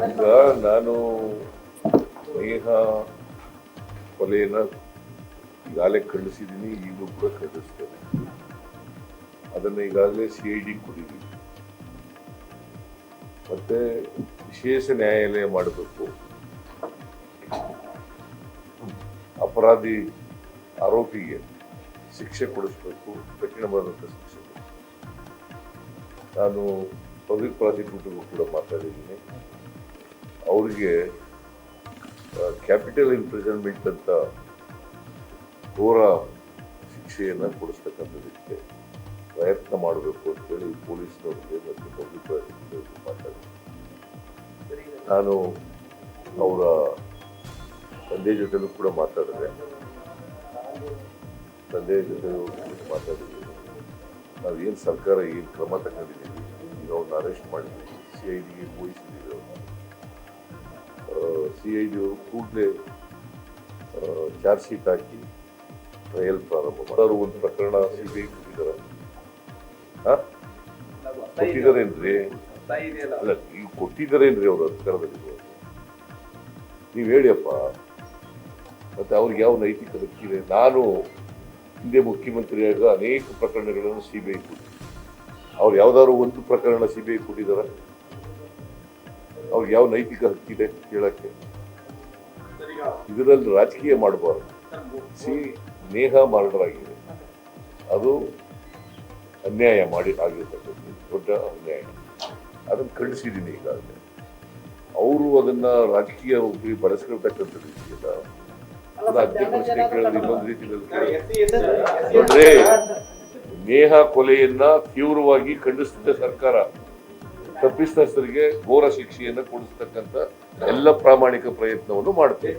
ಈಗ ನಾನು ನೇಹ ಕೊಲೆಯನ್ನು ಈಗಾಗಲೇ ಖಂಡಿಸಿದ್ದೀನಿ, ಈಗಲೂ ಕೂಡ ಖಂಡಿಸ್ತೇನೆ. ಅದನ್ನು ಈಗಾಗಲೇ CID ಕೊಟ್ಟಿದ್ದೀನಿ. ಮತ್ತೆ ವಿಶೇಷ ನ್ಯಾಯಾಲಯ ಮಾಡಬೇಕು, ಅಪರಾಧಿ ಆರೋಪಿಗೆ ಶಿಕ್ಷೆ ಕೊಡಿಸ್ಬೇಕು, ಕಠಿಣವಾದಂಥ ಶಿಕ್ಷೆ. ನಾನು ಪಬ್ಲಿಕ್ ಪ್ರಾಸಿಕ್ಯೂಟರ್ಗೂ ಕೂಡ ಮಾತಾಡಿದ್ದೀನಿ. ಅವರಿಗೆ ಕ್ಯಾಪಿಟಲ್ ಇಂಪ್ರಿಸನ್ಮೆಂಟ್ ಅಂತ ಘೋರ ಶಿಕ್ಷೆಯನ್ನು ಕೊಡಿಸ್ತಕ್ಕಂಥದಕ್ಕೆ ಪ್ರಯತ್ನ ಮಾಡಬೇಕು ಅಂತೇಳಿ ಪೊಲೀಸ್ನವ್ರಿಗೆ ಮತ್ತು ಪಬ್ಲಿಕ್ ಪ್ರಾಸಿಕ್ಯೂಟರ್ಗೆ ಮಾತಾಡಿದ್ದೀನಿ. ನಾನು ಅವರ ತಂದೆ ಜೊತೆಲೂ ಕೂಡ ಮಾತಾಡಿದೆ. ತಂದೆ ಜೊತೆ ಮಾತಾಡಿದ್ದೀನಿ. ನಾವೇನು ಸರ್ಕಾರ ಏನು ಕ್ರಮ ತಗೊಂಡಿದ್ದೀವಿ, ಈಗ ಅವ್ರನ್ನ ಅರೆಸ್ಟ್ ಮಾಡಿದ್ದೀವಿ, CIDಗೆ ವಹಿಸಿದ್ದೀವಿ. CID ಅವರು ಕೂಡಲೇ ಚಾರ್ಜ್ ಶೀಟ್ ಹಾಕಿ ಟ್ರಯಲ್ ಪ್ರಾರಂಭ ಮಾಡೋರು. ಒಂದು ಪ್ರಕರಣ CBI ಕೊಟ್ಟಿದ್ದಾರೇನ್ರಿ? ಅಲ್ಲ, ಈಗ ಕೊಟ್ಟಿದ್ದಾರೇನ್ರಿ ಅವರು ಅಧಿಕಾರದಲ್ಲಿ? ನೀವು ಹೇಳಿಯಪ್ಪ. ಮತ್ತೆ ಅವ್ರಿಗೆ ಯಾವ ನೈತಿಕ ಹಕ್ಕಿದೆ? ನಾನು ಹಿಂದೆ ಮುಖ್ಯಮಂತ್ರಿಯಾಗ ಅನೇಕ ಪ್ರಕರಣಗಳನ್ನು CBI ಕೊಟ್ಟಿದ್ದೆ. ಅವ್ರು ಯಾವ್ದಾದ್ರು ಒಂದು ಪ್ರಕರಣ CBI ಕೊಟ್ಟಿದಾರ? ಅವ್ರಿಗೆ ಯಾವ ನೈತಿಕ ಹಕ್ಕಿದೆ ಕೇಳಕ್ಕೆ? ಇದರಲ್ಲಿ ರಾಜಕೀಯ ಮಾಡಬಾರ್ದು. ನೇಹ ಮರ್ಡರ್ ಆಗಿದೆ, ಅದು ಅನ್ಯಾಯ ಆಗಿರ್ತಕ್ಕಂಥದ್ದು, ದೊಡ್ಡ ಅನ್ಯಾಯ. ಅದನ್ನು ಖಂಡಿಸಿದ್ದೀನಿ ಈಗಾಗಲೇ. ಅವರು ಅದನ್ನ ರಾಜಕೀಯ ಬಳಸ್ಕೊಳ್ತಕ್ಕಂಥ ರೀತಿಯಲ್ಲ. ಅದೇ ಪ್ರಶ್ನೆ ಕೇಳೋದು ಇನ್ನೊಂದು ರೀತಿಯಲ್ಲಿ ನೋಡ್ರಿ, ನೇಹ ಕೊಲೆಯನ್ನ ತೀವ್ರವಾಗಿ ಖಂಡಿಸಿದ ಸರ್ಕಾರ ತಪ್ಪಿತಸ್ಥರಿಗೆ ಘೋರ ಶಿಕ್ಷೆಯನ್ನು ಕೊಡಿಸ್ತಕ್ಕಂಥ ಎಲ್ಲ ಪ್ರಾಮಾಣಿಕ ಪ್ರಯತ್ನವನ್ನು ಮಾಡುತ್ತೆ.